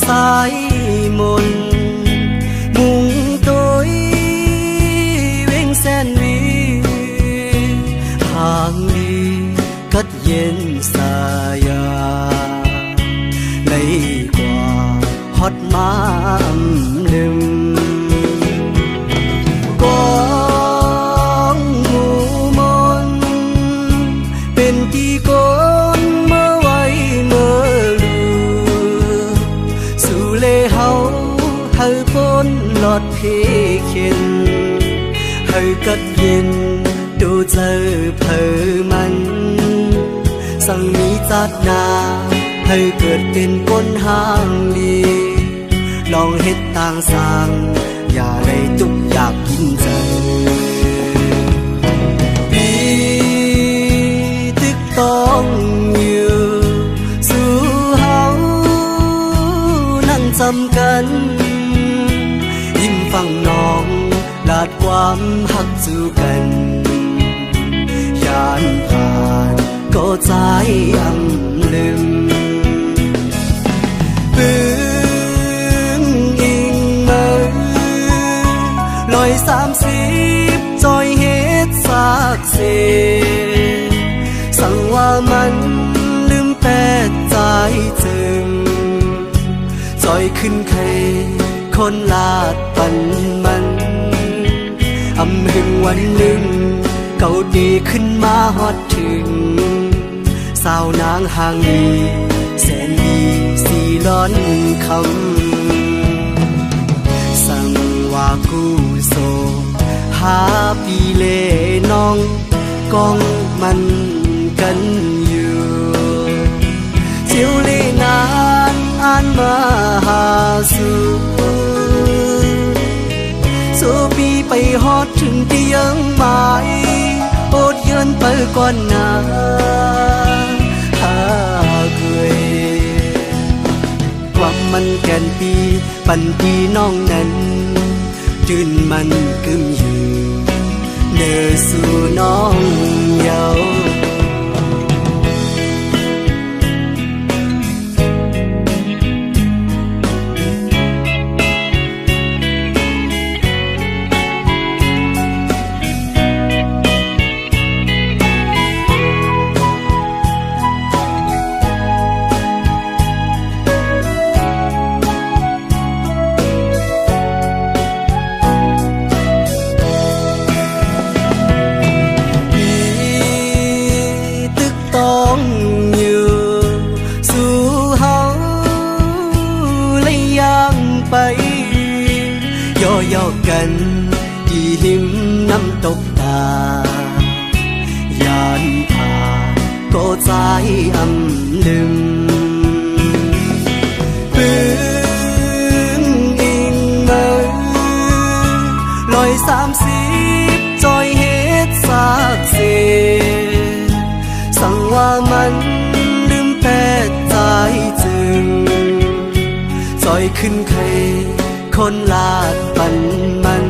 สายมนมุงtối vinh sen vi hàng đi cất yên xa ya lấy qua hót má âm lưng con ngủ môn bên tí con mơ quay mơ lừa dù lê hấu hơi phôn lọt phê khen hơi cất yên đồ giờ phởมันสั่งมีจัดนาให้เกิดเป็นคนห้างดีลองเฮ็ดต่างสั่งอย่าได้ทุกอยากกินเจอปีตึกต้องอยู่สู่เฮานั่งจำกันยิ้มฟังน้องลาดความหักสู่กันยานผ่านก็ใจอำลืมปืนอิงมือ130จอยเฮ็ดซากเสสั่งว่ามันลืมแปดใจจึงจอยขึ้นใครคนลาดปันมันอำหึงวันหนึ่งเก่าดีขึ้นมาฮอดถึงสาวนางห่างดีแสนดีสีล้อนคำสั่งว่ากู้โซหาปีเล่น้องกองมันกันอยู่เจียวเล่นานอ่านมาหาสู่สู่ปีไปฮอดถึงที่ยังหมายโอดเยินไปก่อนนาหาเคยความมันแก่นปีปันปีน้องนั้นจืนมันกึมอยู่เนื้อสู่น้องเยาย่อกันที่หิมน้ำตกตายานผ่านก็ใจอำลืมปืนอิงมือ130จอยเฮ็ดซากเสสั่งว่ามันลืมแปดใจจึงจอยขึ้นใครคนลาดปันมัน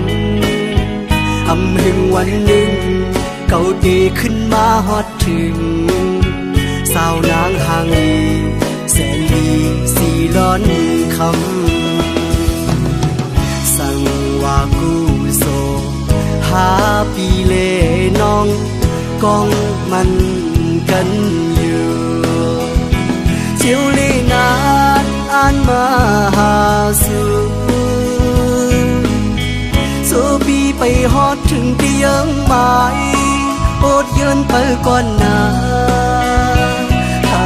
อำหึงวันหนึ่งเก่าดีขึ้นมาฮอดถึงสาวนางห่างดีแสนดีสีล้อนคำสั่งว่ากู้โซหาปีเล่น้องกองมันกันอยู่เจียวเล่นานอ่านมาหาสู่ปีไปฮอดถึงที่ยังหมายโอดเยินไปก่อนนาหา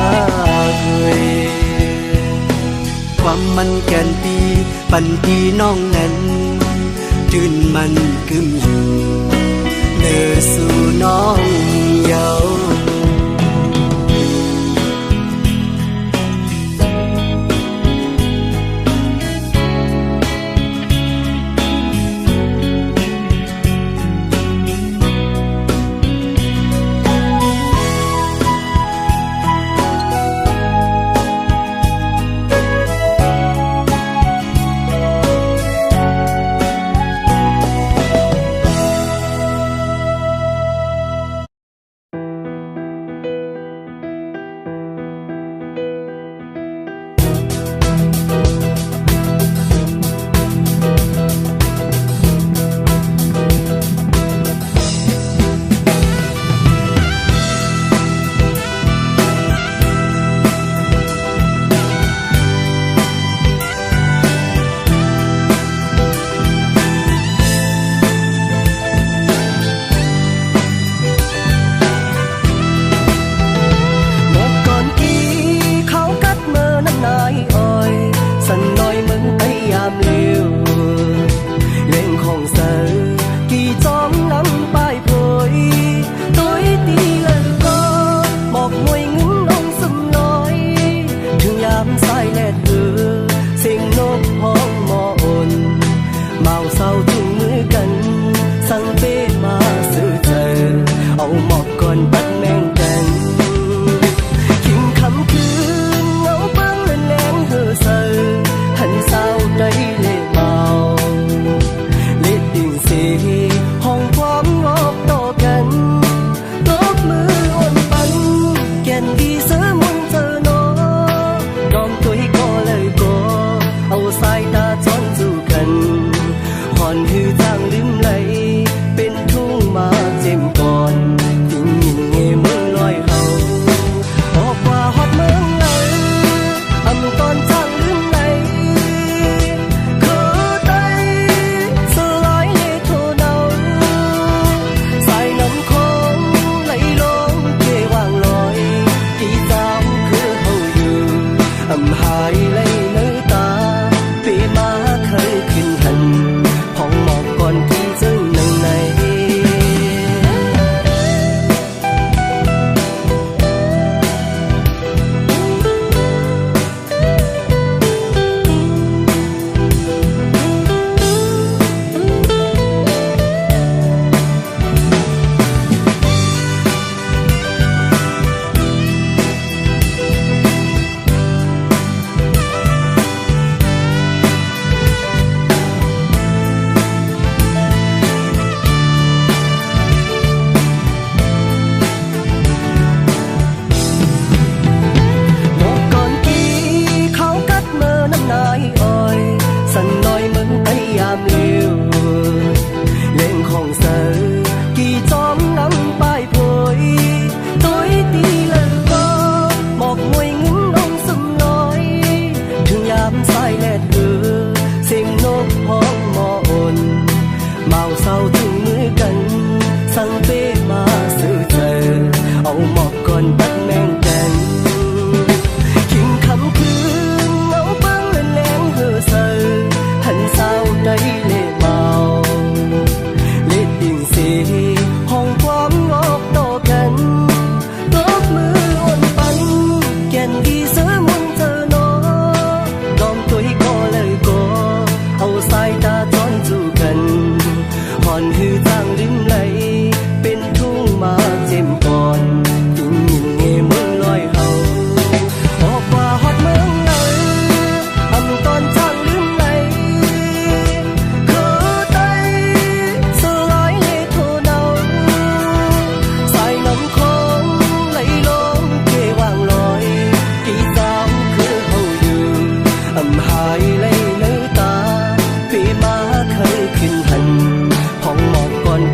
เคยความมันแก่นปีปันปีน้องนั้นจืนมันกึมอยู่เนื้อสู่น้องเยา ายอ้อยสันน้อยมึงไปยามเลี้ยวเล่งของเสือกี่จอมลำปลายโผยตัวตีเลยก็หมอกมวยงึ้งลงสมน้อยถึงยามสายแลดเหือเสียงนกห้องมออ่นเมาเศร้าจุงมือกันสั่งเป้มาซื้อเจอเอาหมอกก่อนปัดแมงกันคิงคำคืนเงาเบิ้งเล่นแรงเหือเสือหันเศร้าได้เล่เมาเล็ดดิ่งเสียห้องความงอกต่อกันตบมืออ่อนปันแก่นดีเสือมุนเจอโนดอมตัวให้ก็เลยก็เอาสายตาจ้อนจูกันหอนหือจางลืมไหลเป็นทุ่งมาเจ็มก่อนทิ้งยิงเงเมืองลอยเฮาออกว่าฮอดเมืองเลยอำตอนจางลืมไหลคือไตสลายเลโทเนาสายน้ำคงไหลลงเกวางลอยกี่จามคือเฮาอยู่อำหายเลยเนื้อตาปีมาเคยขึ้นหันห้องหมอกก่อน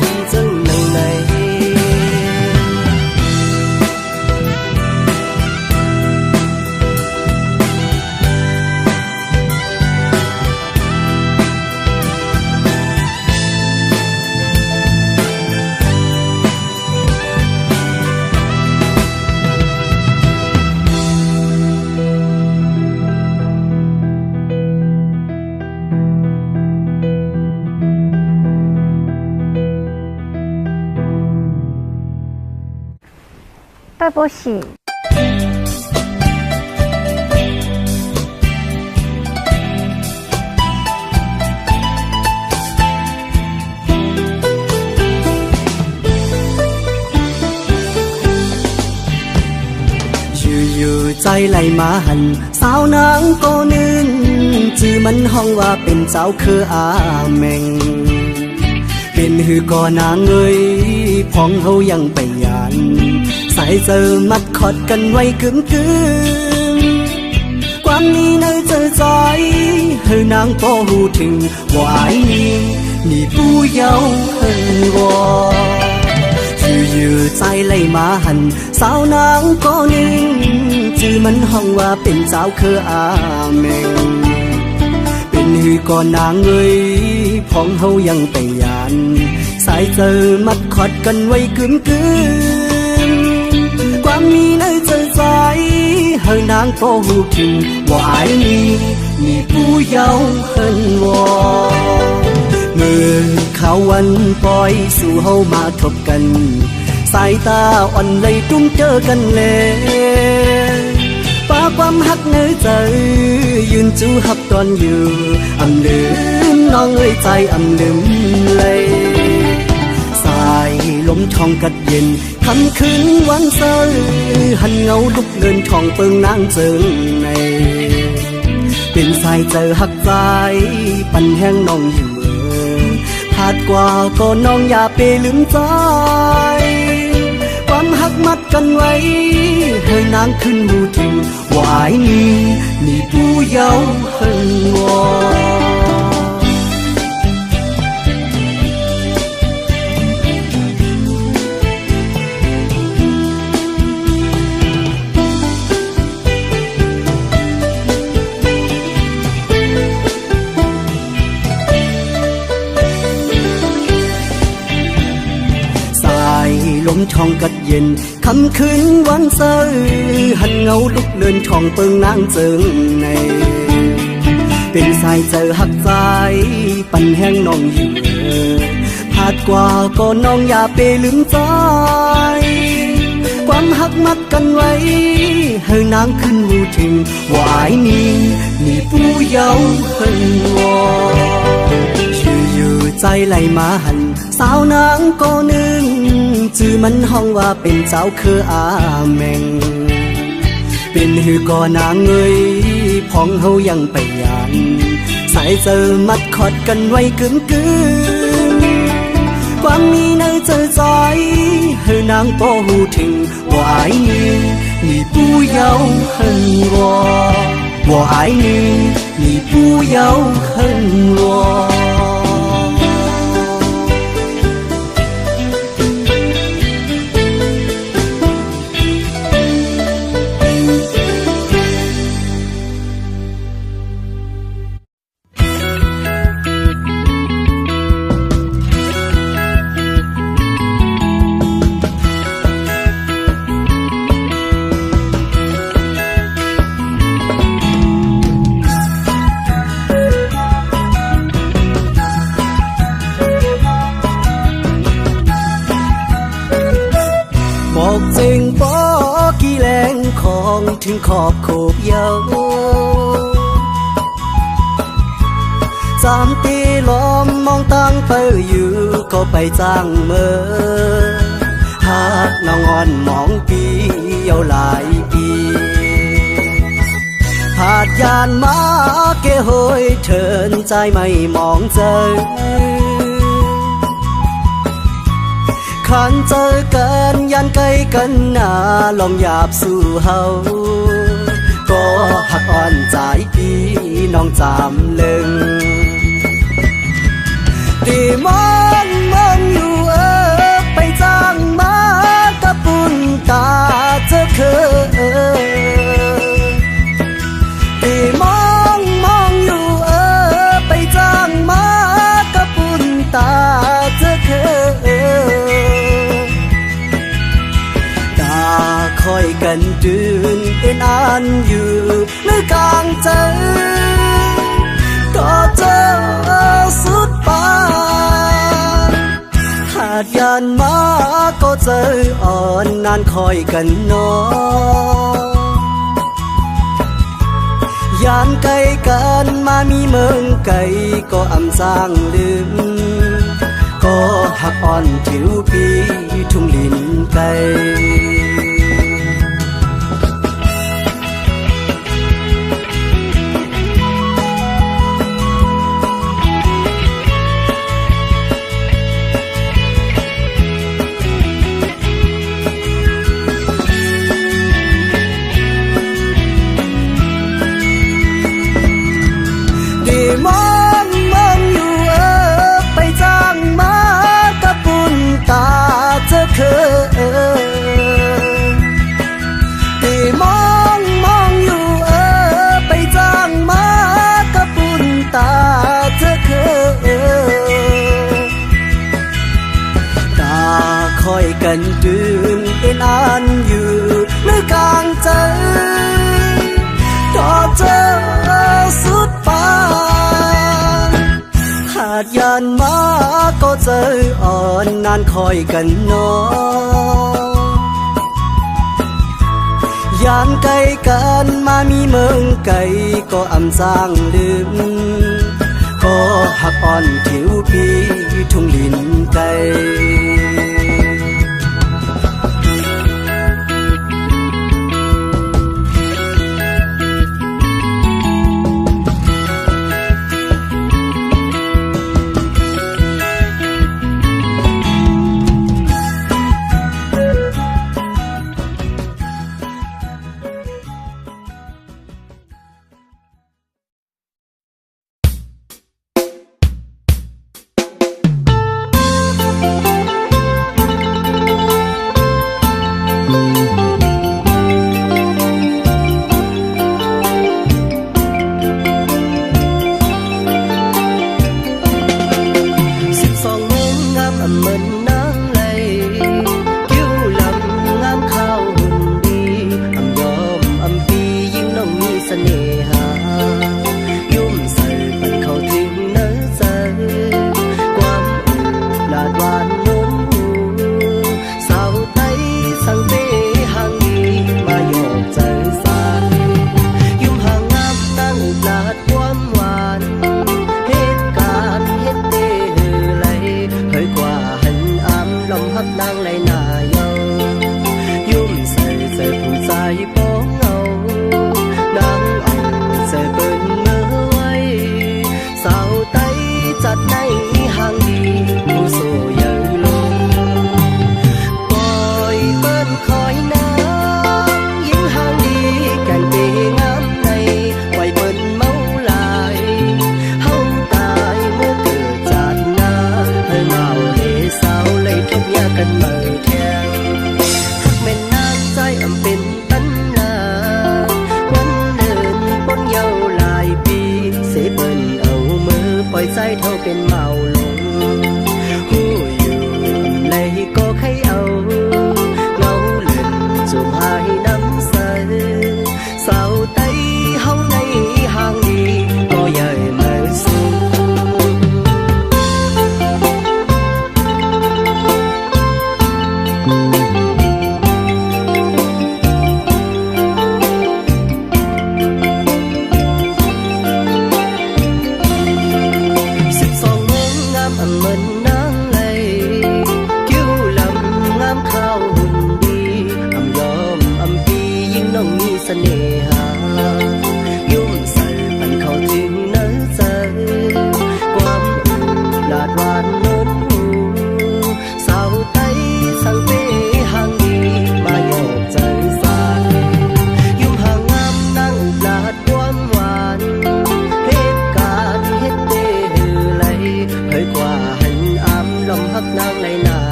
ที่จึงใน对不起。อยู่ใจไหลมาหันสาวนางก็นึงจื่อมันห้องว่าเป็นเจ้าคืออาแมงเป็นหือก่อนางเอ้ยพ้องเฮายังไปยานสายเจอมัดขอดกันไว้กึ่มความนี้ในเจอใจเฮานางก็หูถึงว่าไอ้นี่ผู้เยาว์เฮาวออยู่ใจไหลมาหันสาวนางก็นึงจื่อมันห้องว่าเป็นเจ้าคืออาแมงเป็นหือก่อนนางเอ้ยพ้องเฮายังไปยานสายเจอมัดขอดกันไว้กึ่มความมีในใจเฮ hơi nắng có hù trìnhว่าอายนี้มีผู้เยาว์เฮินวอเมื่อเขาวันปล่อยสู่เฮามาทบกันสายตาอ่อนเลยตุ้มเจอกันแล้วป้าความหักเนื้อใจยืนจูหับตอนอยู่อำลืมน้องเอ้ยใจอำลืมเลยสายลมช่องกัดเย็นคำคืนวันเซอหันเงาลุกเดินช่องเปิงนางเจิงในเป็นสายเจอหักใจปันแห้งน้องอยู่ผาดกว่าก็น้องอย่าไปลืมใจความหักมัดกันไว้ให้นางขึ้นหูถึงว่าอายนี้มีผู้เยาว์เฮินวอลมช่องกัดเย็นคำคืนวันเซอหันเงาลุกเดินช่องเปิงนางเจิงในเป็นสายเจอหักใจปันแห้งน้องอยู่ผาดกว่าก็น้องอย่าไปลืมใจความหักมัดกันไว้ให้นางขึ้นหูถึงว่าอายนี้มีผู้เยาว์เฮินวออยู่ใจไหลมาหันสาวนางก็นึงจื่อมันห้องว่าเป็นเจ้าคืออาแมงเป็นหือก่อนางเงยพองเฮายังไปยานสายเจอมัดขอดกันไว้กึ่งความมีในเจอใจให้นางก็หูถึงว่าอายนี้มีผู้เยาว์เฮินวอว่าอายนี้มีผู้เยาว์เฮินวอบอกจริงบ่กี่แรงของถึงขอบโคบเยาจำตีล้อมมองตั้งเปออยู่ก็ไปจ้างเมื่อหากน้องอ่อนมองปีเยาหลายปีหาดยานมาเกโหยเถินใจไม่มองเจอขันเจอกันยันไกลกันหน้าลองหยาบสู่เฮาก็หักอ่อนใจปีน้องจำลึงตีมองอยู่ไปจ้างมากระปุนตาเจอเคยตีมองอยู่ไปจ้างมากระปุนตาเจอเคยคอยกันดืนเป็นอันอยู่ในกลางใจก็เจอสุดปานหาดยานมาก็เจออ่อนนานคอยกันนอยานไกลกันมามีเมืองไกลก็อำสร้างลืมก็หักอ่อนผิวปีทุ่งลินไกลมองอยู่ไปจ้างมากระปุนตาเจอเคย คอยกันนอยานไกลกันมามีเมืองไกลก็อำสร้างลืมก็หักอ่อนผิวปีทุ่งลินไกล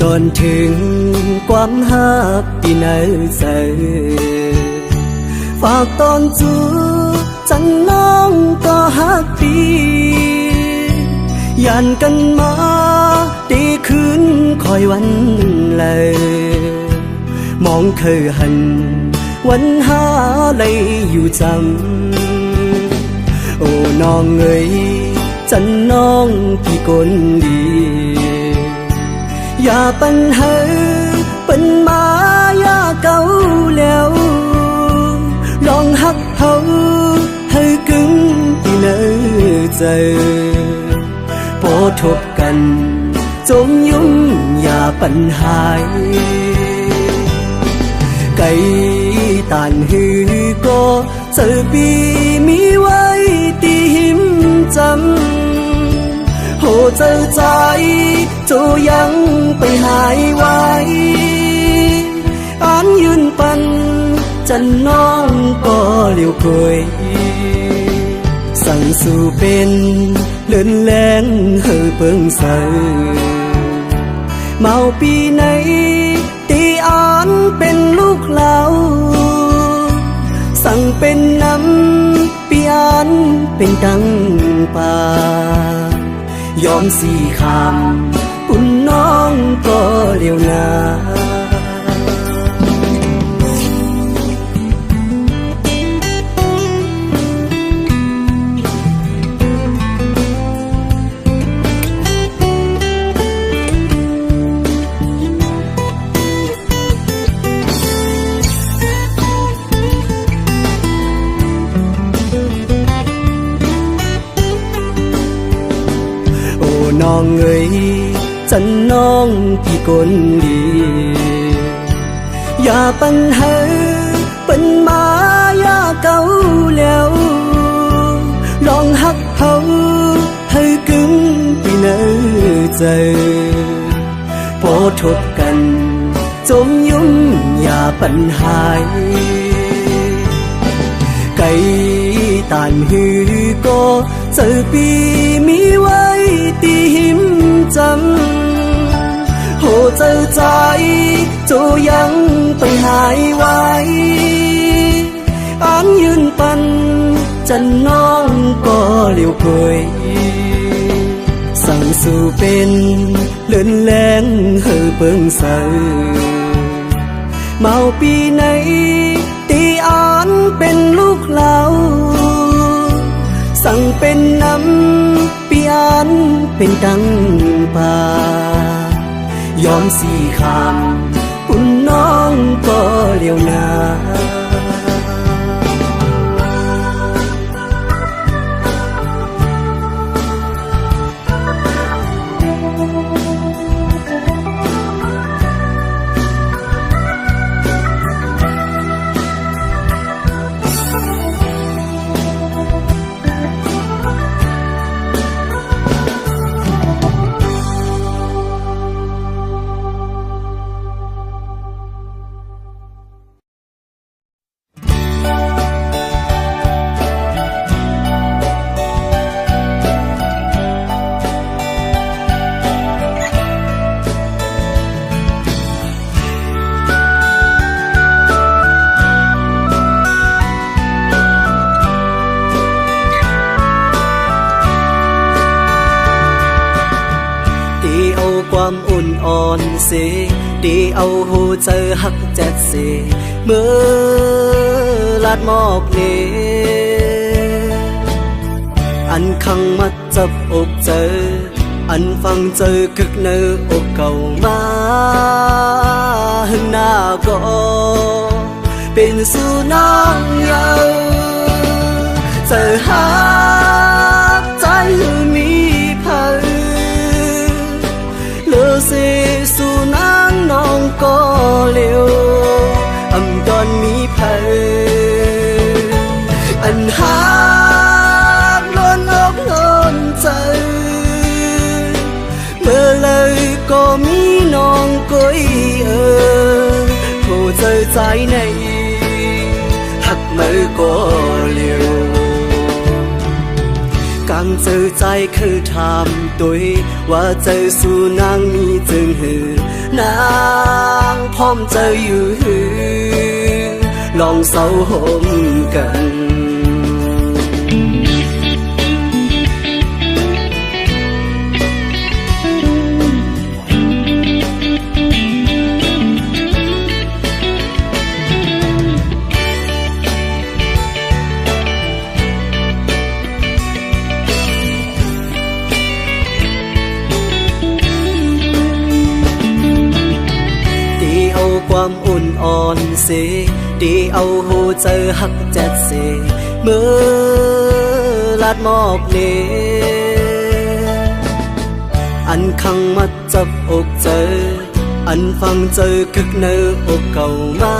ตอนถึงความหักที่ไหนใส่ ฝากตอนจูจันน้องก็ฮักดียันกันมาดีคืนคอยวันเลยมองเคยหันวันหาเลยอยู่จำโอ้น้องเอ๋ยจันน้องพี่คนดีอย่าปัญหาเป็นมาอย่าเก่าแล้วลองหักเขาให้กึ่งที่เนื้อใจพอทบกันจมยุ่งอย่าปัญหาไก่ตานหือก็เจอปีมีไว้ตีหิมจำโหเจอใจโจยังไปหายไว้อันยืนปันจันน้องก็เลี้ยวเคยสั่งสู่เป็นเลื่อนแรงเฮือเปิงใสเมาปีไหนตีอ่อนเป็นลูกเหลาสั่งเป็นน้ำปีอ่อนเป็นดังป่ายอมสี่คำปุ่นน้องก็เลี้ยวนาน้องเอ๋ยจันน้องพี่คนดีอย่าปัญหาเป็นมาอย่าเก่าแล้วลองหักเขาให้กึ่งที่เนื้อใจพอทบกันจมยุ่งอย่าปัญหาไก่ตานหือก็เจอปีมีไว้ตีหิมจำโหเจอใจโจยังไปหายไว้อันยืนปันจันน้องก็เลี้ยวเคยสั่งสู่เป็นเลื่อนแรงเฮือเปิงใสเมาปีไหนตีอ่อนเป็นลูกเหลาสั่งเป็นน้ำปีอ่อนเป็นดังป่ายอมสี่คำปุ่นน้องก็เลี้ยวนาความอุ่นอ่อนเสดีเอาหูเจอหักแจ็ดเสเมื่อลาดหมอกเนอันขังมัดจับอกเจออันฟังเจอคึกเนื้ออกเก่ามาหึงหน้าก็เป็นสู่น้องเยาเจอหักใจมีเผยเลอเสสู่นางน้องก็เลี้ยวอำตอนมีเผยอันหักล้นอกล้นใจเมื่อเลยก็มีน้องก้อยโทรเจอใจในหักมือก็เลี้ยวกังเจอใจคือทำตัวว่าเจอสู่นางมีจึงหือนางพร้อมเจออยู่หือล ลองเศร้าโหมกันความอุ่นอ่อนเสดีเอาหูเจอหักแจ็ดเสเมื่อลาดหมอกเนอันขังมัดจับอกเจออันฟังเจอคึกเนื้ออกเก่ามา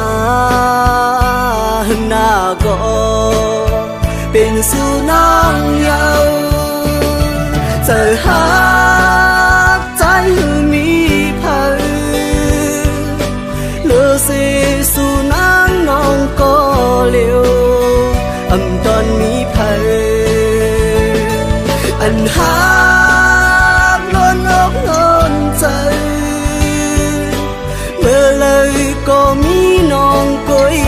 หึงหน้าก็เป็นสู่น้องเยาเจอหักใจมีสิสู่นางน้องก็เลี้ยวอำตอนมีเผยอันหากล้นอกล้นใจเมื่อเลยก็มีน้องก้อย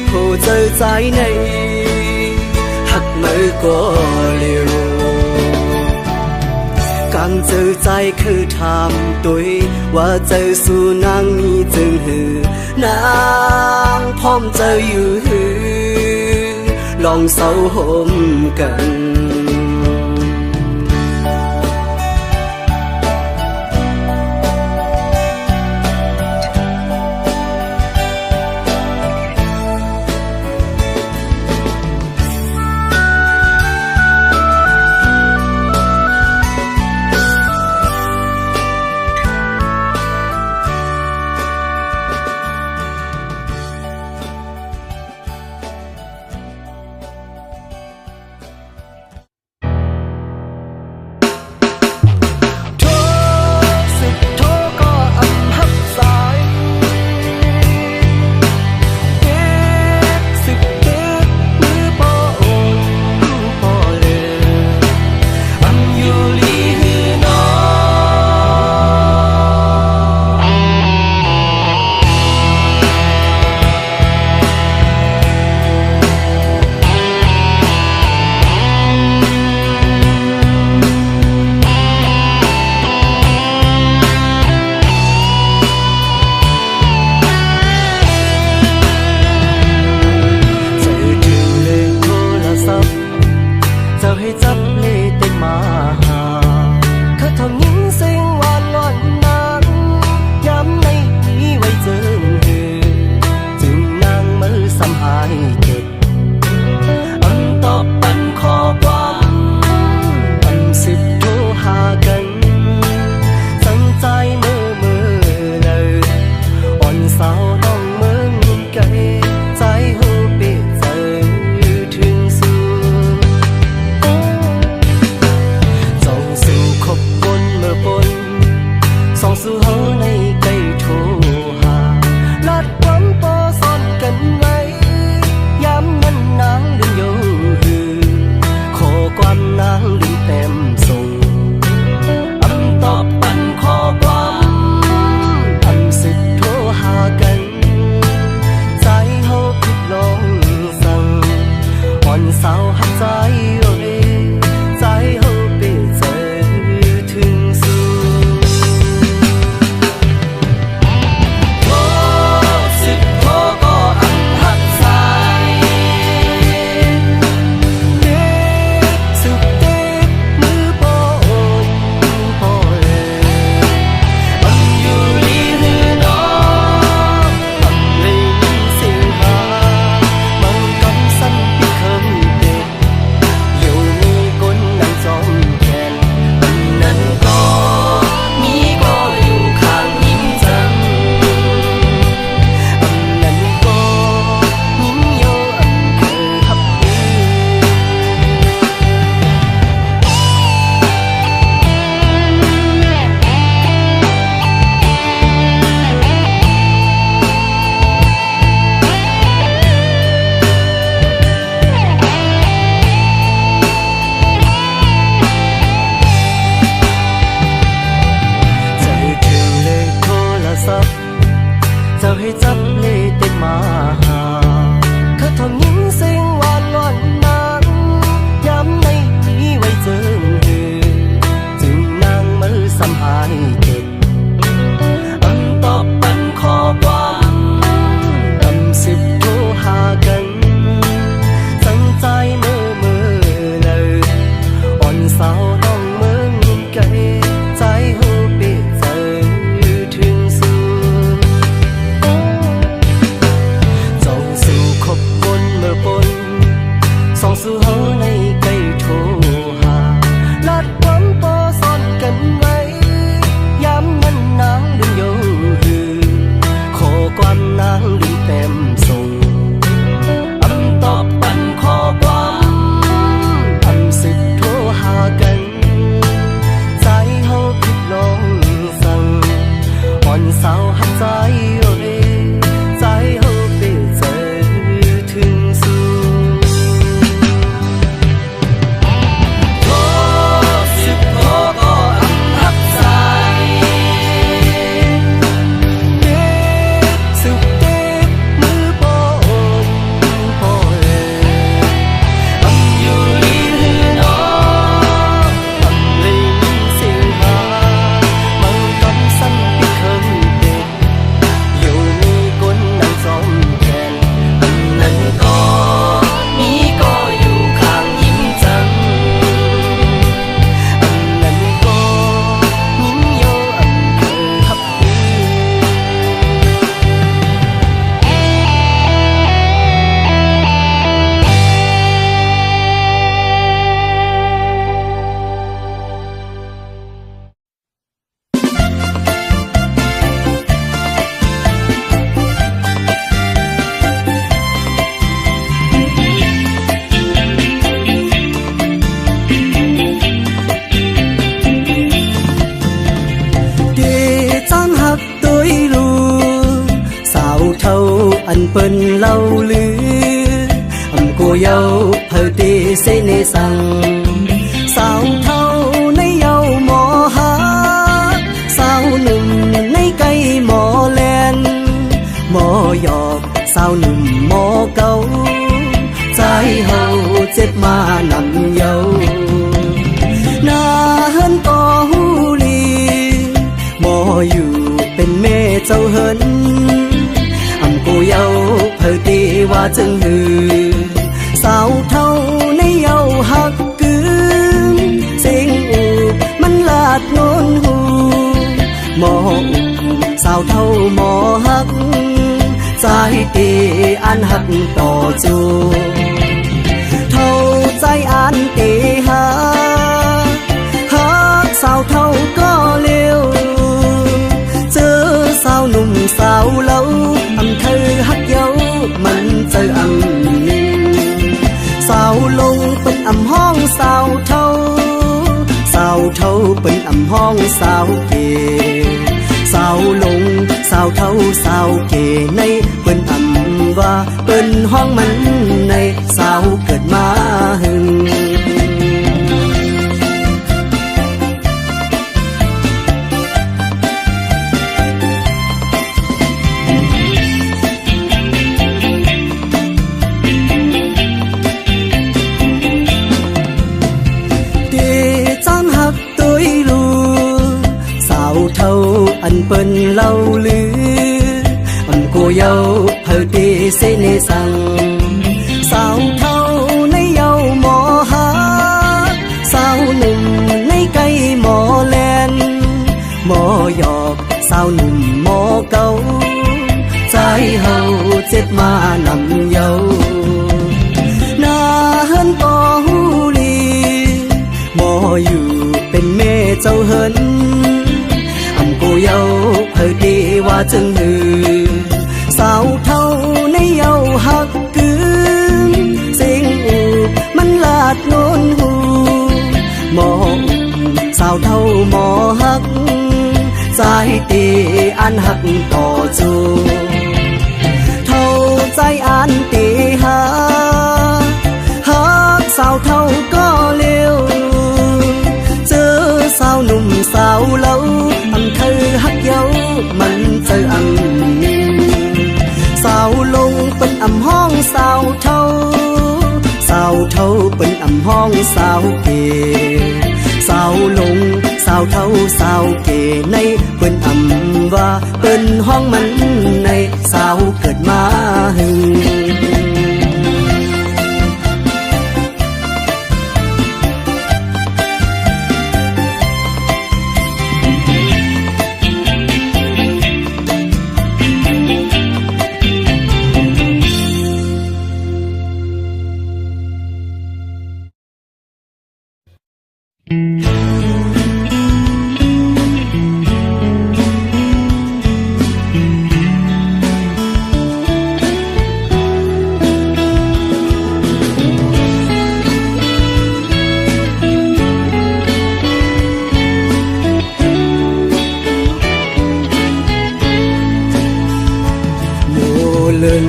โหเจอใจในหักมือก็เลี้ยวการเจอใจคือถามตัวว่าเจอสู่นางมีจึงหือนางพร้อมเจออยู่หือลองเศร้าโหมกัน就去執你的馬。อันเปิ้นเล่าลือโกเยาเพอเตเสเนสังสาวเท่าในเยาหมอหาสาวหนุ่มในไกลหมอแลนหมอหยอกสาวหนุ่มหมอเก่าใจเฮาเจ็บมานำเยานาเฮินก็ฮูลีหมออยู่เป็นแม่เจ้าเฮินโกเยาเพอตีว่าจึงหือสาวเท่าในเยาหักกืนเสียงอูมันลาดโนนหูหมออุสาวเท่าหมอหักใจตีอันหักต่อจูเท่าใจอันตีหาหักสาวเท่าก็เร็วเจอสาวหนุ่มสาวเล่าเธอฮักเย้ามันเจอสาวลงเป็นห้องสาวเท่าสาวเท่าเป็นห้องสาวเกสาวลงสาวเท่าสาวเกในเป็นว่าเป็นห้องมันในสาวเกิดมาหึงอันเปิ้นเล่าลือโกเยาเพอเตเสเนสังสาวเท่าในเยาหมอหาสาวหนุ่มในไกลหมอแลนหมอหยอกสาวหนุ่มหมอเก่าใจเฮาเจ็บมานำเยานาเฮินก็ฮูลีหมออยู่เป็นแม่เจ้าเฮินโกเยาเพอดีว่าจึงหือสาวเท่าในเยาหักกืนเสียงอูมันลาดโนนหูหมอสาวเท่าหมอหักใจตีอันหักต่อจูเท่าใจอันตีหาหักสาวเท่าก็เร็วเจอสาวหนุ่มสาวเล่าเธอฮักเย้ามันเจอสาวลงเป็นห้องสาวเท่าสาวเท่าเป็นห้องสาวเกสาวลงสาวเท่าสาวเกในเป็นว่าเป็นห้องมันในสาวเกิดมาหึง ลึง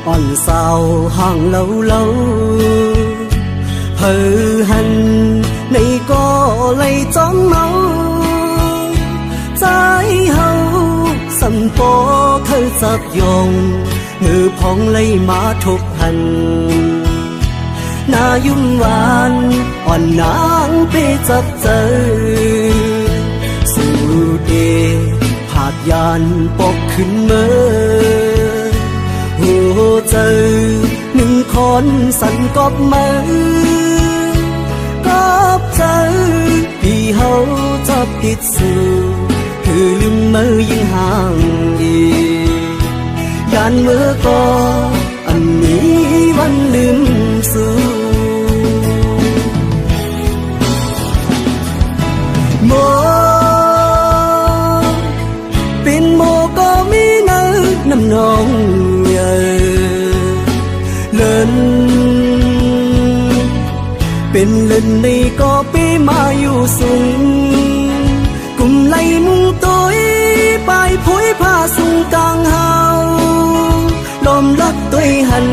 อ่อนสาวห่างเล่าเพอหันในก็เลยจ้องเมาใจเฮาสัมปอเคยจับยองมือพองเลยมาทบหันนายุ่มหวานอ่อนนางไปจับเจอสู่เดผาดยานปกขึ้นเมื่อหัวเจอหนึ่งคนสั่นกอบมือกอบเจอพี่เฮาจับติดสู่คือลืมมือยิ่งห่างอียานเมื่อก็อันนี้วันลืมสู่โมเป็นโมก็มีเนื้อน้ำนองเยอะเลินเป็นเลินในก็ไปมาอยู่สูงกุมไหลมุงตัวไปผุยผ้าสูงกลางเฮาลมรักตัวหัน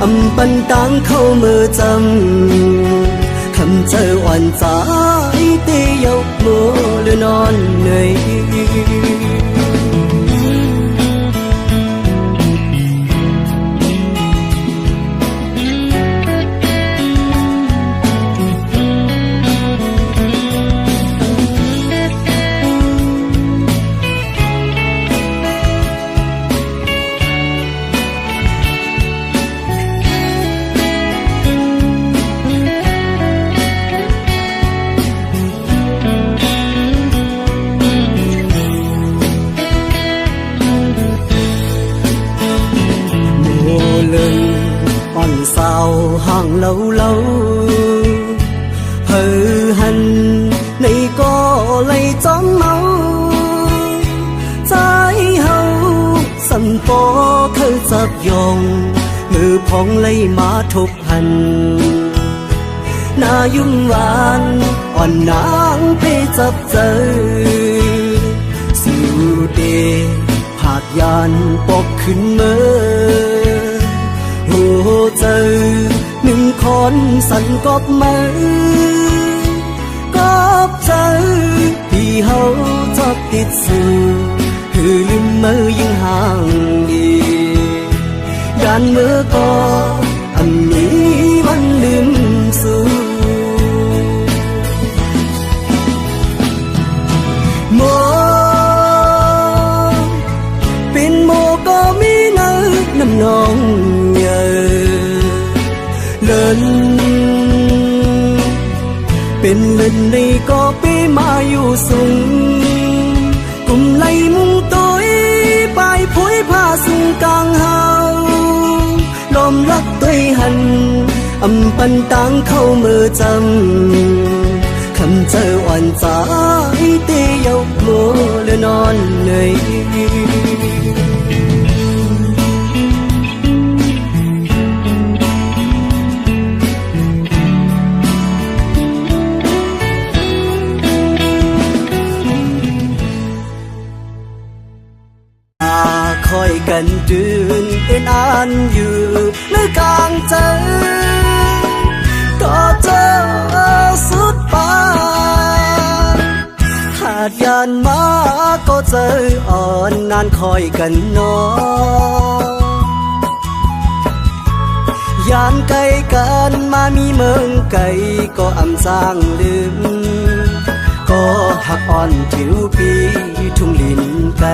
อำปันตังเข้ามือจำคำเจออ่อนใจเตยกโมหรือนอนเหนื่อยสาวห่างเล่าเพอหันในก็เลยจ้องเมาใจเฮาสัมปอเคยจับยองมือพองเลยมาทบหันนายุ่มหวานอ่อนนางไปจับเจอสู่เดผาดยานปกขึ้นเมื่อหัวเจอหนึ่งคนสั่นกอบมือกอบเจอพี่เฮาจับติดสู่คือลืมมือยิ่งห่างอียานมือก็อันนี้วันลืมสู่โมเป็นโมก็มีเนื้อน้ำนองเลินเป็นเลินในก็ไปมาอยู่สูงกุมไหลมุงตัวไปผุยผ้าสูงกลางเฮาลมรักตัวหันอำปันตังเข้ามือจำคำเจออ่อนใจเตยกโมหรือนอนเหนื่อยคอยกันดืนเอ็นอ่านอยู่ในกลางใจก็เจอสุดปานหาดยานมาก็เจออ่อนนานคอยกันนอยานไกลกันมามีเมืองไกลก็อำสร้างลืมก็หักอ่อนผิวปีทุ่งลินไกล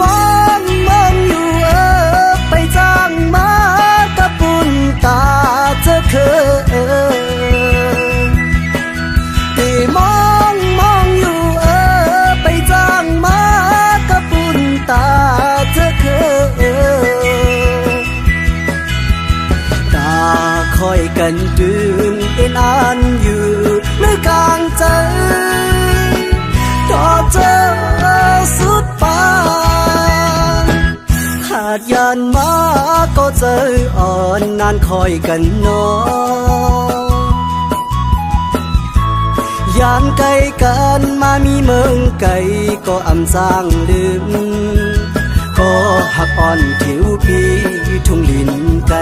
มองอยู่ไปจ้างมากระปุนตาเธอเคยที่มองอยู่ไปจ้างมากระปุนตาเธอเคยตาคอยกันดืนเอ็นอ่านอยู่ในกลางใจ อนนานคอยกันนอยานไกลกันมามีเมืองไกลก็อำสร้างลืมก็หักอ่อนผิวปีทุ่งลินไกล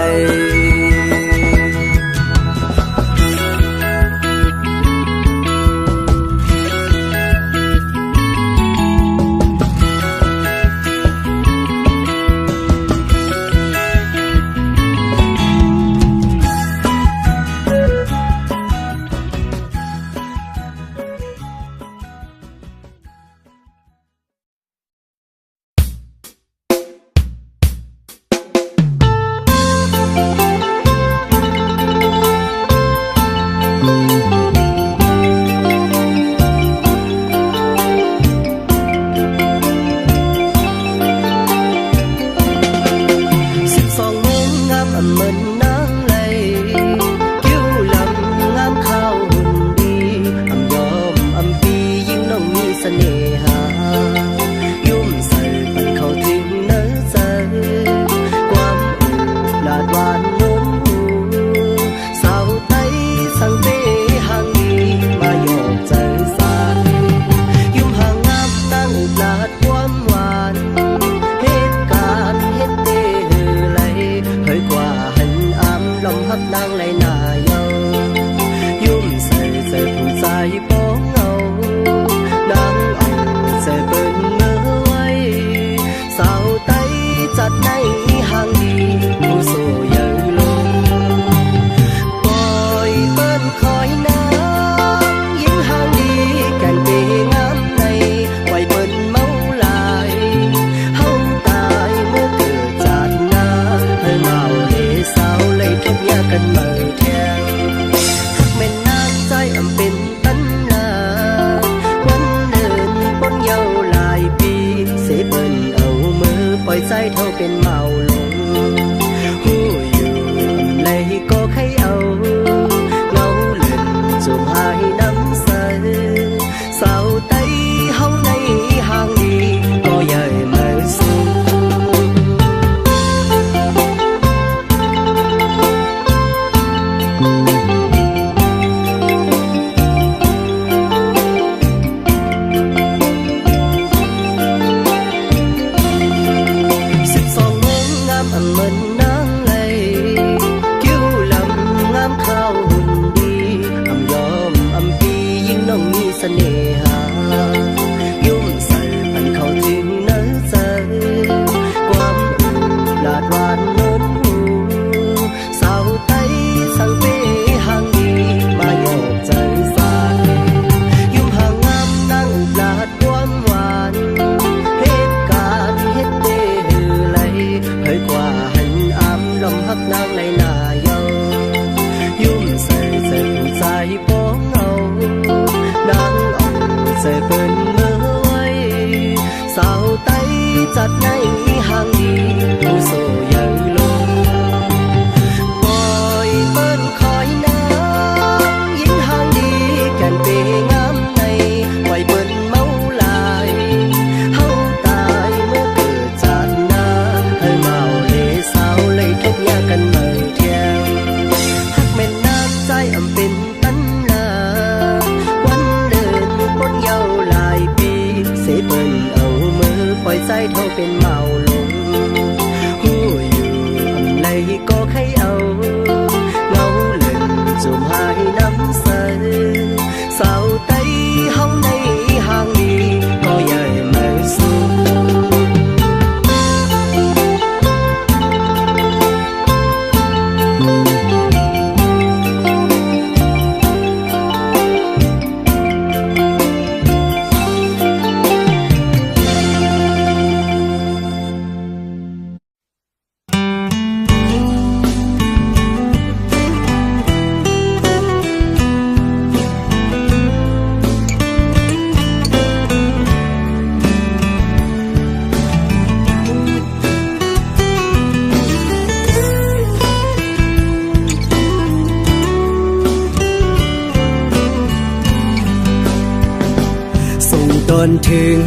ตอนถึง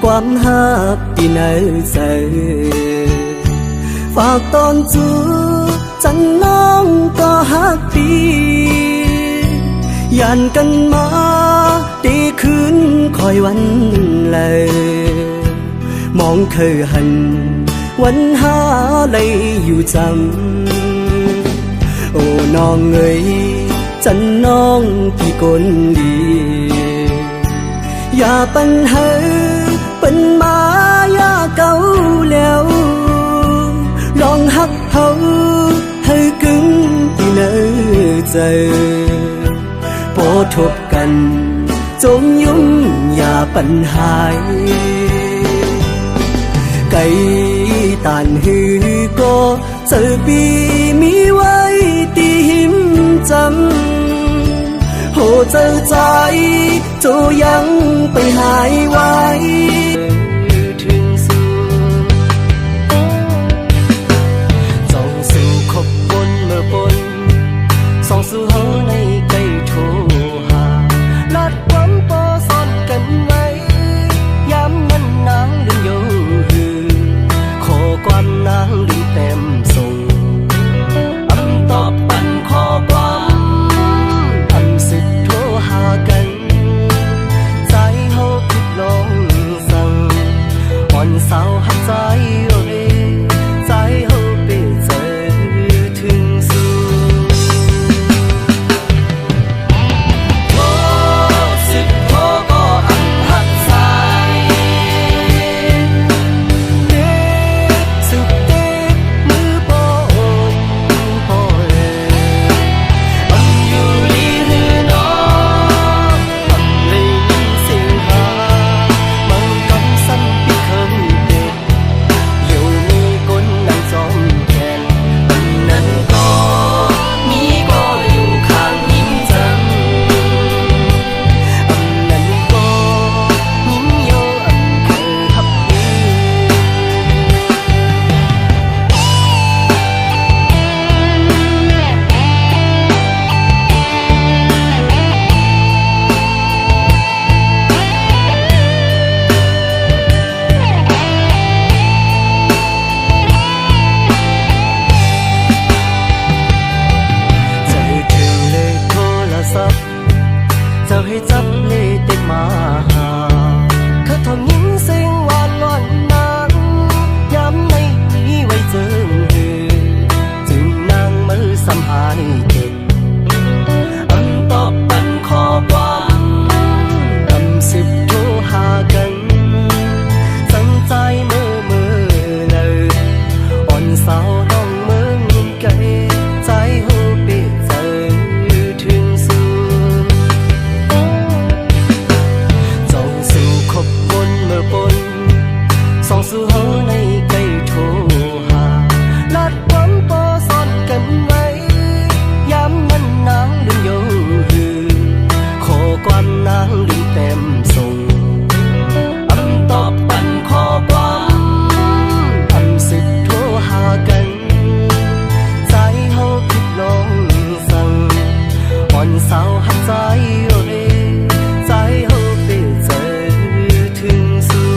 ความหักที่ไหนใส่ฝากตอนจู จันน้องก็ฮักดียันกันมาตีคืนคอยวันเลยมองเคยหันวันหาเลยอยู่จำโอ้น้องเอ๋ยจันน้องพี่คนดีอย่าปัญหาเป็นมายาเก่าแล้วลองหักเขาให้กึ่งที่เนื้อใจพอทบกันจมยุ่งอย่าปัญหาไก่ตานหือก็เจอปีมีไว้ตีหิมจำโหเจอใจโจยังไปหายไว้ถึงสู่จองสู่ขบบนเมื่อบนส่องสู่เฮาในไกลโทรหาลัดความปอซ่อนกันไว้ย้ำมันนางลืมอยู่ขอความนางลืมเต็มส่งอำตอบปันขอความอำสิทธิ์โทรหากันใจเฮาผิดลงสั่งอ่อนสาวหักใจเอ้ยใจเฮาไปเจอถึงสู่เจ้าให้จับเลเด็กมาหาเขาทำยิ้มเสียงหวานล้อนนางย้ำไม่มีไว้เจอจึงนางมือซ้ำหายเก็บอำตอบปันขอความอำสิบโทรหากันสั่งใจเมื่อเลยอ่อนสาวน้องเมืองไกลใจหูไปเจอถึงสู่ส่องสู่เฮาในไกลโทรหาลัดความปอซ่อนกันไว้ย้ำมันนางลืมอยู่ขอความนางลืมเต็มส่งอำตอบปันขอความอำสิทธิ์โทรหากันใจเฮาผิดลงสั่งอ่อนสาวหักใจเอ้ยใจเฮาไปเจอถึงสู่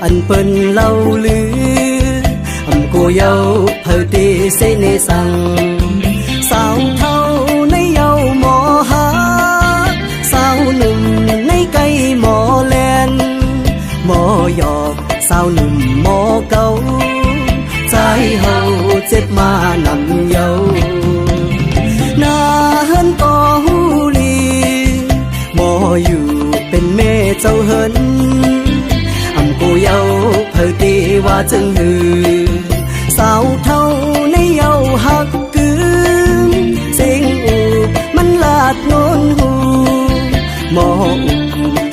อันเปิ้นเล่าลืออำโกเยาเพอเตเสเนสังสาวเท่าในเยาหมอ สาวหนุ่มหมอเก่าใจเฮาเจ็บมานำเยาหน้าเฮินก็หูลีหมออยู่เป็นแม่เจ้าเฮินอำกูเยาเผอตีว่าจึงหือสาวเท่าในเยาหักกืนเสียงอูมันลาดโนนหูหมออู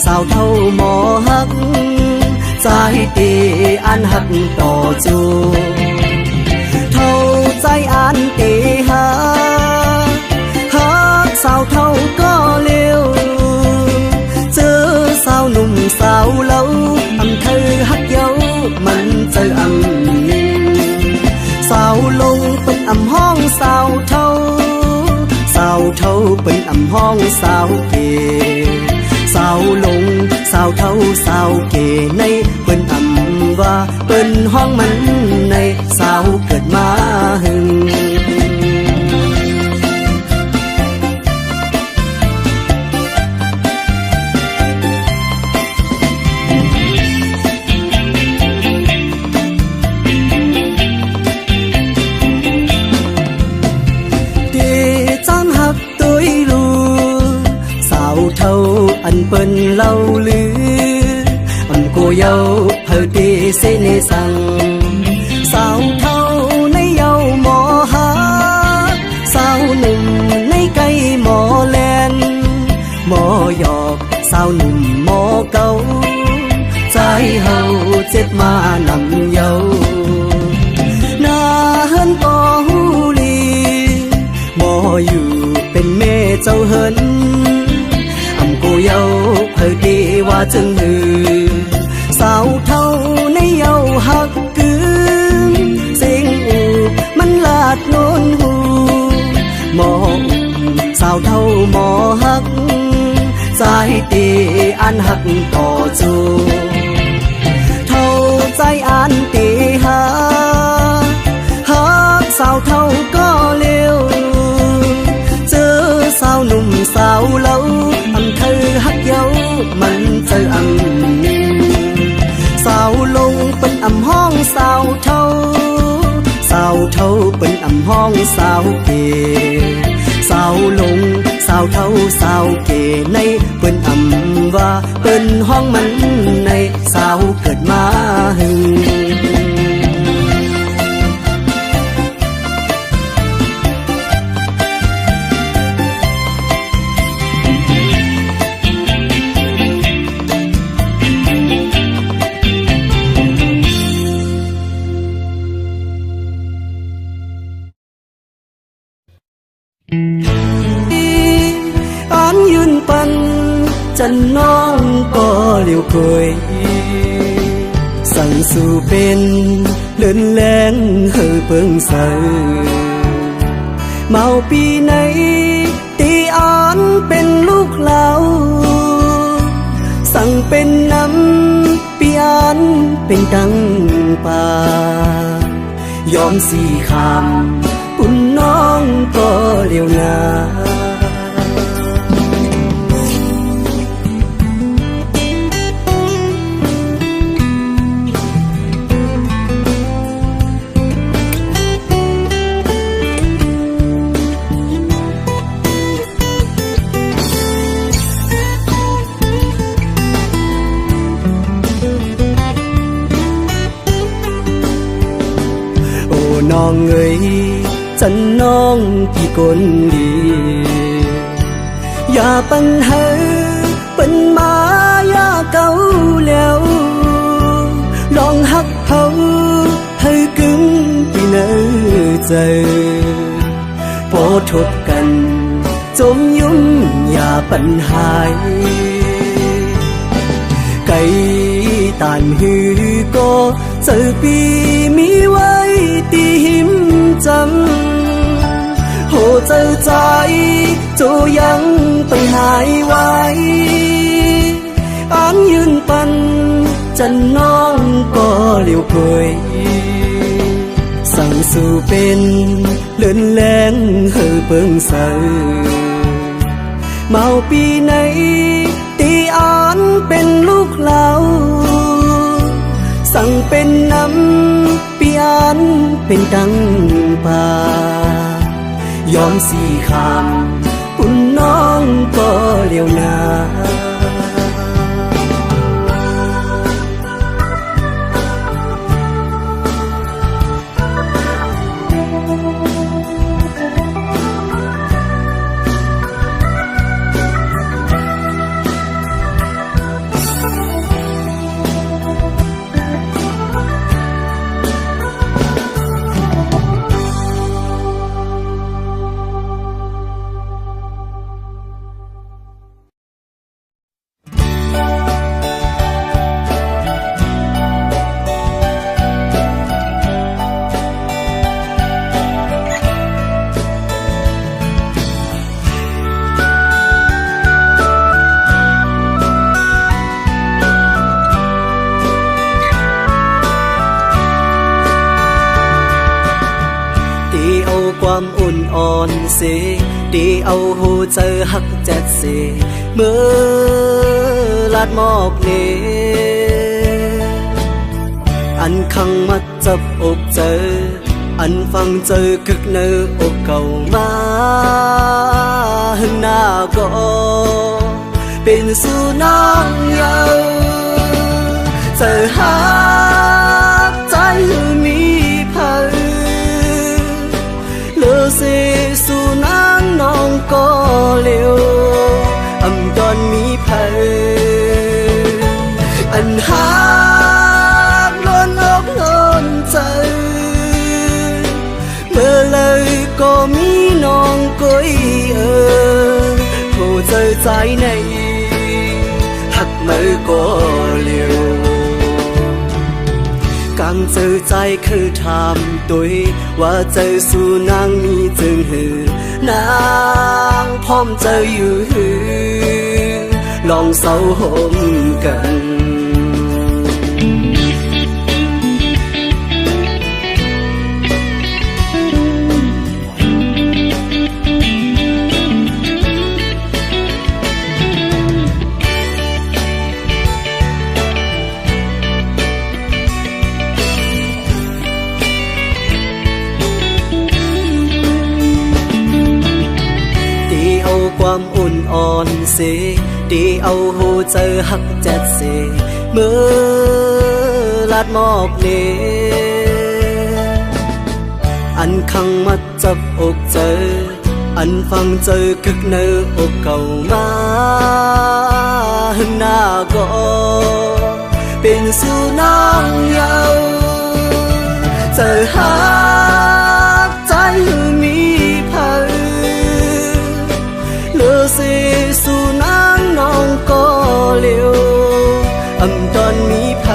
สาวเท่าหมอหักใจตีอันหักต่อจูเท่าใจอันตีหักสาวเท่าก็เร็วเจอสาวหนุ่มสาวเล่าอำเธอหักเย้ามันเจออำสาวลงเป็นอำห้องสาวเท่าสาวเท่าเป็นอำห้องสาวเกสาวลงสาวเท่าสาวเกในเป็นอำว่าเป็นห้องมันในสาวเกิดมาหึงอันเปิ้นเล่าลืออันกูเยาเผอตีเสเนสังสาวเท่าในเยาหมอหาสาวหนุ่มในไกลหมอแลนหมอหยอกสาวหนุ่มหมอเก่าใจเฮาเจ็บมานำเยาหน้าเฮินก็หูลีหมออยู่เป็นแม่เจ้าเฮินกูเยาเผอดีว่าจึงหือสาวเท่าในเยาหักกืนเสียงอูมันลาดโนนหูหมอสาวเท่าหมอหักใจตีอันหักต่อจูเท่าใจอันตีหักสาวเท่าก็เร็วเจอสาวหนุ่มสาวเล่าอำเธอหักเย้ามันเจออำสาวลงเป็นอำห้องสาวเท่าสาวเท่าเป็นอำห้องสาวเกสาวลงสาวเท่าสาวเกในเป็นอำว่าเป็นห้องมันในสาวเกิดมาหึงอันยืนปันจันน้องก็เลี้ยวเคยสั่งสู่เป็นเลื่อนแรงเฮอเปิงใสเมาปีไหนตีอันเป็นลูกเล่าสั่งเป็นน้ำปีอันเป็นดังป่ายอมสี่คำปุ่นน้องก็เลี้ยวนา น้องเอ๋ยจันน้องพี่คนดีอย่าปัญหาเป็นมายาเก่าแล้วลองหักเขาให้กึ่งที่เนื้อใจพอทบกันจมยุ่งอย่าปัญหาไก่ตานหือก็เจอปีมีไว้ตีหิมจำโหเจอใจโจยังต้องหายไว้อันยืนปันจันน้องก็เลี้ยวเคยสั่งสู่เป็นเลื่อนแรงเฮอเปิงใสเมาปีไหนตีอันเป็นลูกเล่าสั่ง ำปีอันเป็นดังป่ายอมสีคำปุ่นน้องก็เลี้ยวนา ความอุ่นอ่อนเสดีเอาหูเจอหักแจ็ดเสเมื่อลาดหมอกเนอันขังมัดจับอกเจออันฟังเจอกึกเนื้ออกเก่ามาหึงหน้าก็เป็นสุนัขเยาเจอหักใจมีพันเสสุนังน้องก็เลี้ยวอำดอนมีเพลอันหากล้นอกล้นใจเมื่อเลยก็มีน้องก้อยโหเจอใจในหักมือก็เลี้ยวกังเจอใจคือทำตัวว่าเจอสู่นางมีจึงหือนางพร้อมเจออยู่หือลองเศร้าห่มกันความอุ่นอ่อนเสดีเอาหูเจอหักแจ็ดเสเมื่อลาดหมอกเนอันขังมัดจับอกเจออันฟังเจอกึกเนื้ออกเก่ามาหึงหน้าก็เป็นสุนัขเยาเจอหักใจมีพันเสสุนังน้องก็เลี้ยวอำดอนมีเพล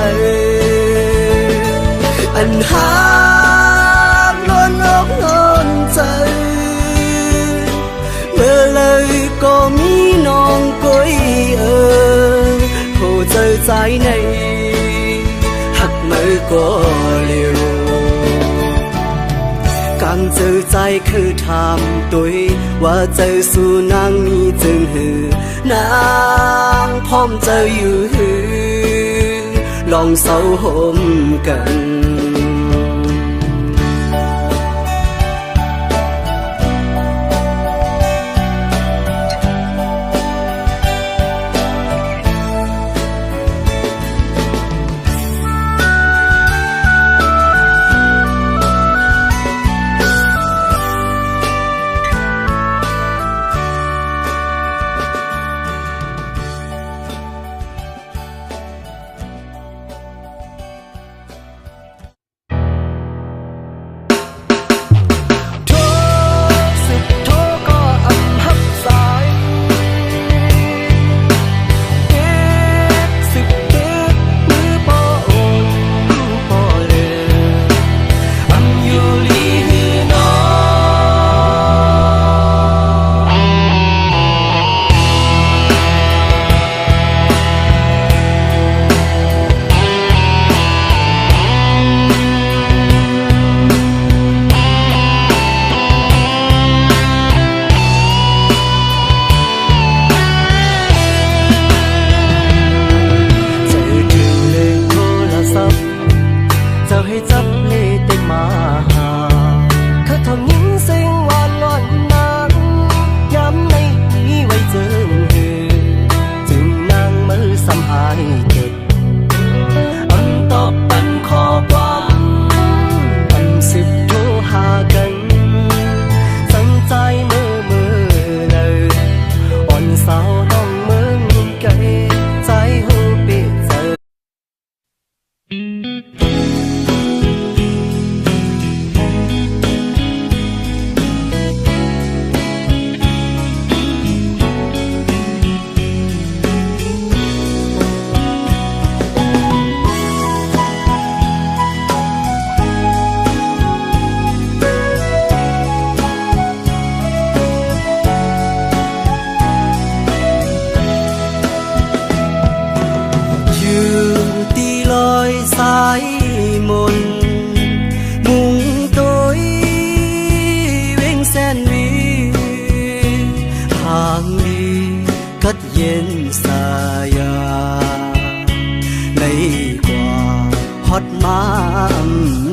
อันหากล้นอกล้นใจเมื่อเลยก็มีน้องก้อยโหเจอใจในหักมือก็เลี้ยวกังเจอใจคือทำตัวว่าเจอสู่นางมีจึงหือนางพร้อมเจออยู่หือลองเศร้าห่มกัน เป็นสายาlấy quả hót má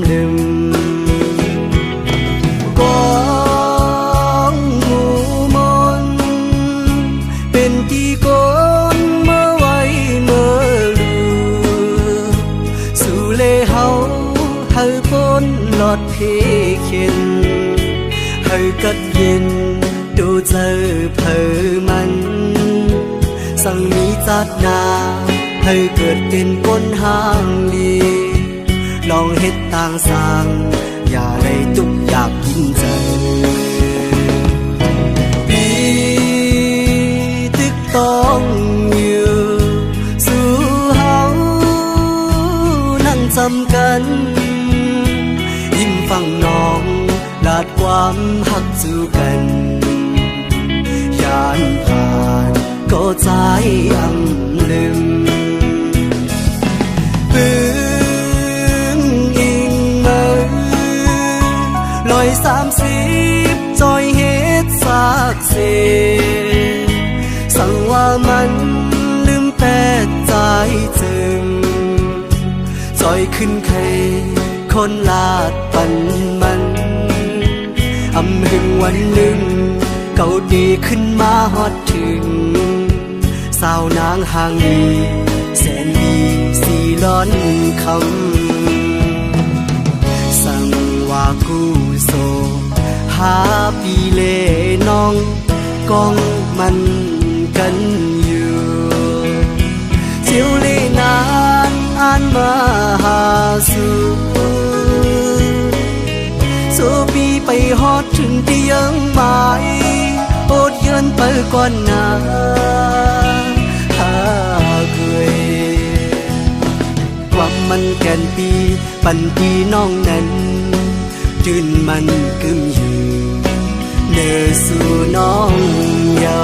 lưng con ngủ mônเป็นที่คนเมื่อไว้เมื่อลือสู่เลเฮาเฮาพ้นหลอดเพเข็นเฮากัดเย็นดูเจอเพอมันสั่งมีจัดนาให้เกิดเป็นคนห้างดีลองเฮ็ดต่างสร้างอย่าได้ทุกอยากกินใจปีตึกต้องอยู่สู่เฮานั่งจำกันยิ้มฟังน้องลาดความหักสู่กันยานผ่านก็ใจอังลืมปืนอิงมือ130จอยเฮ็ดซากเสสั่งว่ามันลืมแต่ใจจึงจอยขึ้นเคคนลาดปันมันอำหึงวันหนึ่งเก่าดีขึ้นมาฮอดถึงสาวนางห่างดีแสนดีสีล้อนคำสั่งว่ากูโซหาปีเลน้องกองมันกันอยู่เจียวเลนานอ่านมาหาสู่สู่ปีไปฮอดถึงที่ยังหมายอดเยินไปก่อนนาหาเกยความมันแก่นปีปันปีน้องนั้นจืนมันกึมอยู่เนื้อสู่น้องเยา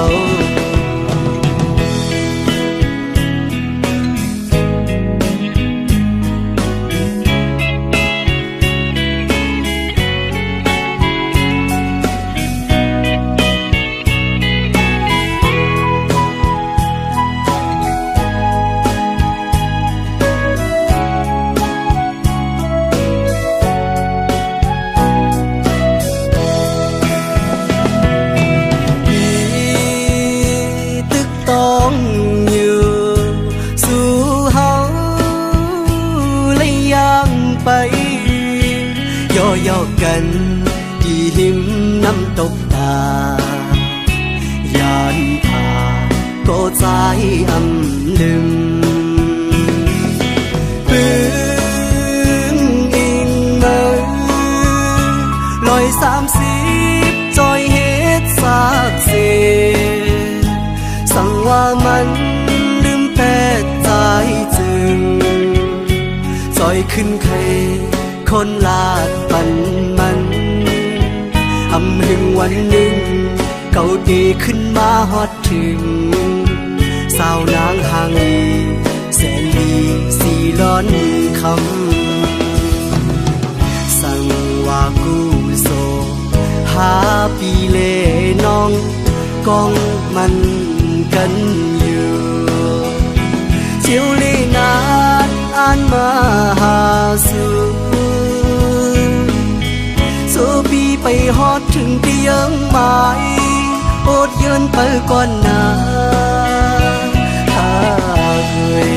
ไปย่อกันที่หิมน้ำตกตายานผ่าก็ใจอำลืมปืนอิงมือ130จอยเฮ็ดซากเสสั่งว่ามันลืมแต่ใจจึงจอยขึ้นเคคนลาดปันมันอำหึงวันหนึ่งเก่าดีขึ้นมาฮอดถึงสาวนางห่างดีแสนดีสีล้อนคำสั่งว่ากูโซหาปีเลน้องกองมันกันอยู่เจียวเลนานอ่านมาหาสู่ปีไปฮอดถึงที่ยังหมายอดเยินไปก่อนนาหาเกย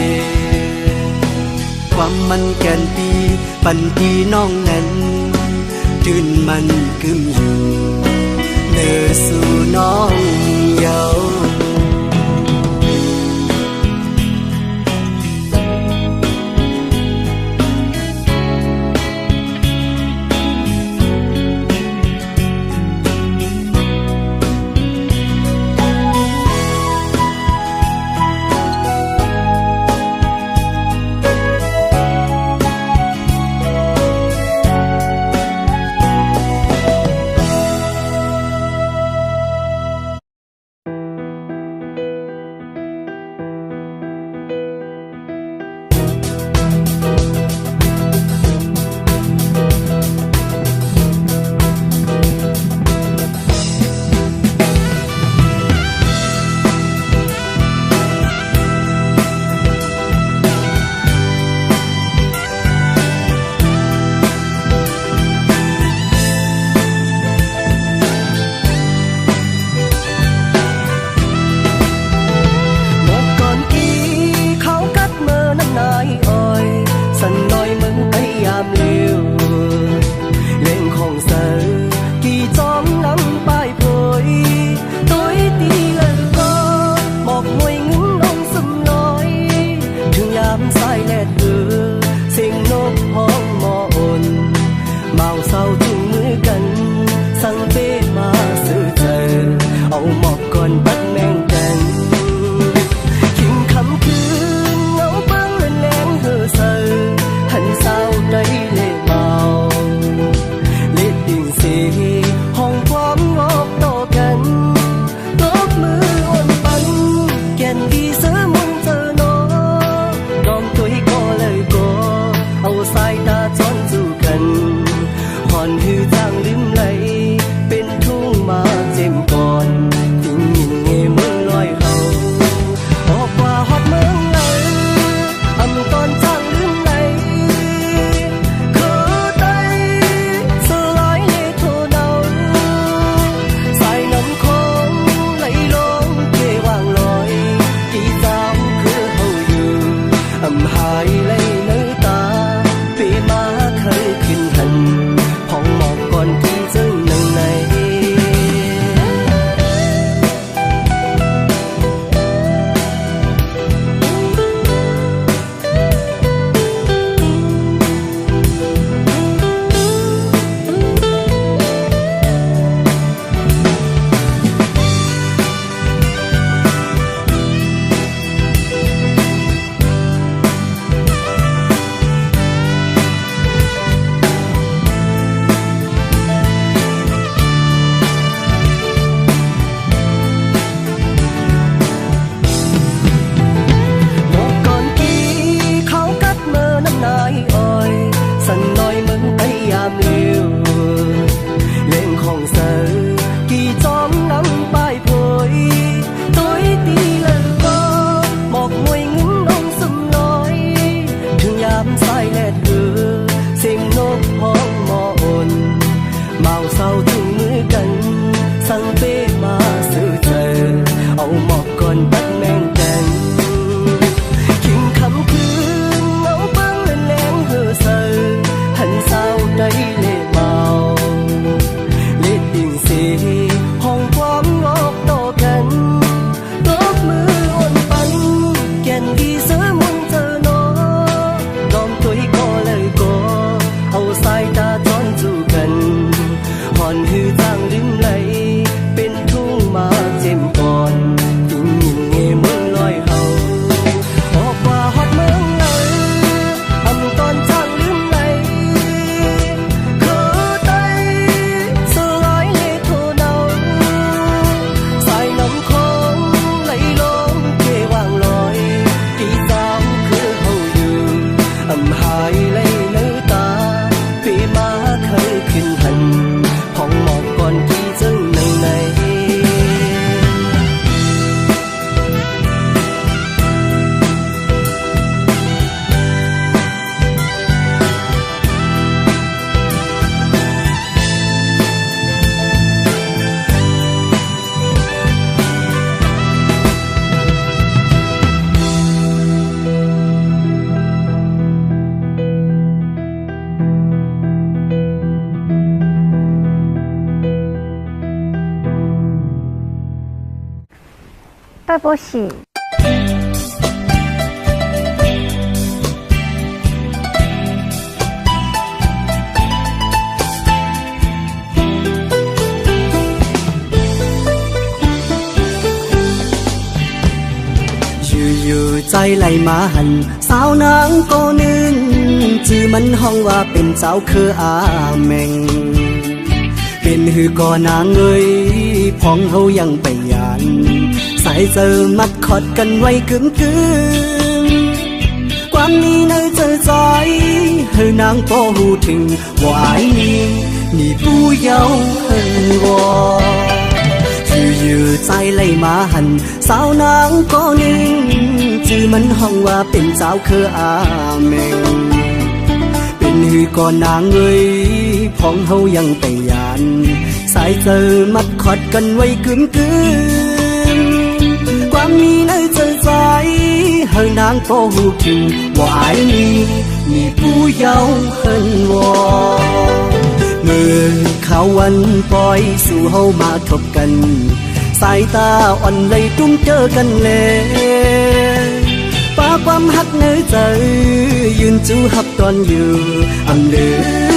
ความมันแก่นปีปันปีน้องนั้นจืนมันกึมอยู่เนื้อสู่น้องเยา lấy nơi ta vì má khơi khinh hành phong một con khi dưng nâng này对不起。อยู่ใจไหลมาหันสาวนางก็นึงจื่อมันห้องว่าเป็นเจ้าคืออาแมงเป็นหือก่อนางเอ้ยพองเฮายังไปยานสายเจอมัดขอดกันไว้กึ่มความนี้ในเจอใจเฮอนางก็หูถึงว่าไอ้นี่ผู้เยาว์เฮวออยู่ใจไหลมาหันสาวนางก็นึงจื่อมันห้องว่าเป็นเจ้าคืออาแมงเป็นหือก่อนนางเอ้ยพองเฮายังไปยานสายเจอมัดขอดกันไว้กึ่มความมีในเจอใจเฮอนางก็หูถึงว่าไอ้นี่ผู้เยาว์เฮินวอเมื่อเขาวันปล่อยสู่เฮามาทบกันสายตาอ่อนเลยตุ้มเจอกันเลยป้าความหักเนื้อใจยืนจูหับตอนอยู่อำลื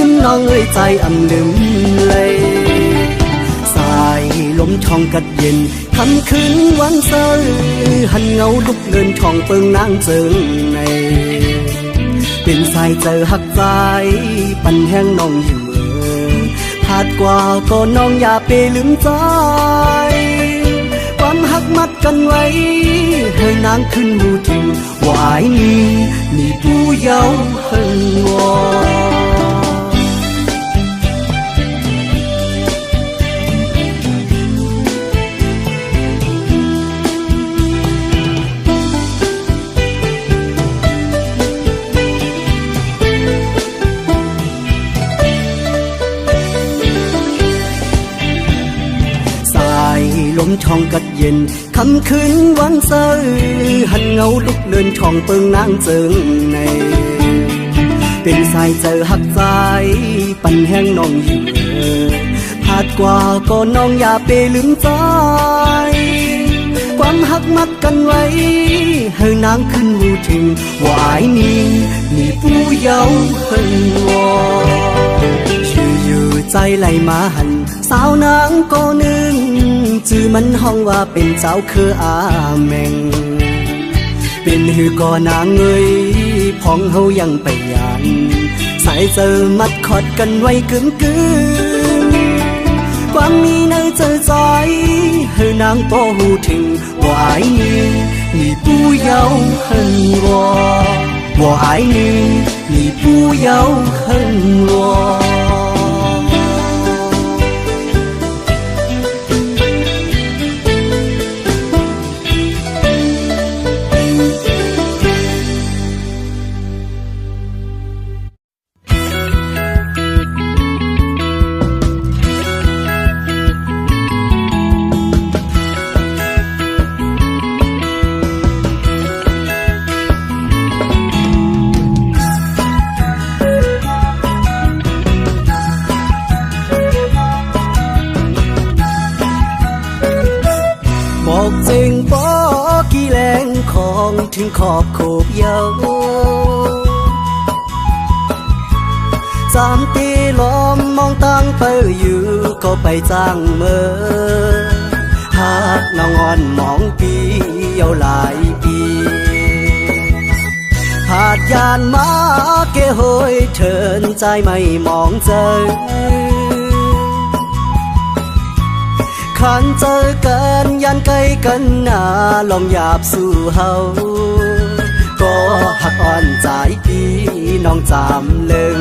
มน้องเอ้ยใจอำลืมเลยสายลมช่องกัดเย็นคำคืนวันเสาร์หันเงาลุกเดินช่องเปิงนางเจิงในเป็นสายเจอหักใจปันแห้งน้องอยู่หาดกว่าก็น้องอย่าไปลืมใจความหักมัดกันไว้ให้นางขึ้นหูถึงว่าไอ้นี่ผู้เยาว์เฮินวอล ลมทองกัดเย็นคำคืนวันเสาร์หันเงาลุกเดินทองเปิงนางเจิงในเป็นสายเจอหักใจปันแห้งน้องอยู่ผาดกว่าก็น้องอย่าไปลืมใจความหักมักกันไว้ให้นางขึ้นหูถึงวายนี้มีผู้เยาว์เพิ่งวอชื่ออยู่ใจไหลมาหันสาวนางก็นึงจื่อมันห้องว่าเป็นเจ้าคืออาแมงเป็นหือก่อนางเงยพองเฮายังไปยันสายเจอมัดขอดกันไว้กึ่งความมีในเจอใจให้นางก็หูถึงว่าไอ้นี่มีผู้เยาว์เฮิงวอว่าไอ้นี่มีผู้เยาว์เฮิงวอบอกจริงบ่กี่แรงของถึงขอบโคบเยาสามตีล้อมมองตั้งเปออยู่ก็ไปจ้างเมื่อหากน้องอ่อนมองปีเยาหลายปีหาดยานมาเกโหยเถินใจไม่มองเจอขันเจอกันยันไกลกันหน้าลองหยาบสู่เฮาก็หักอ่อนใจพี่น้องจำเลิง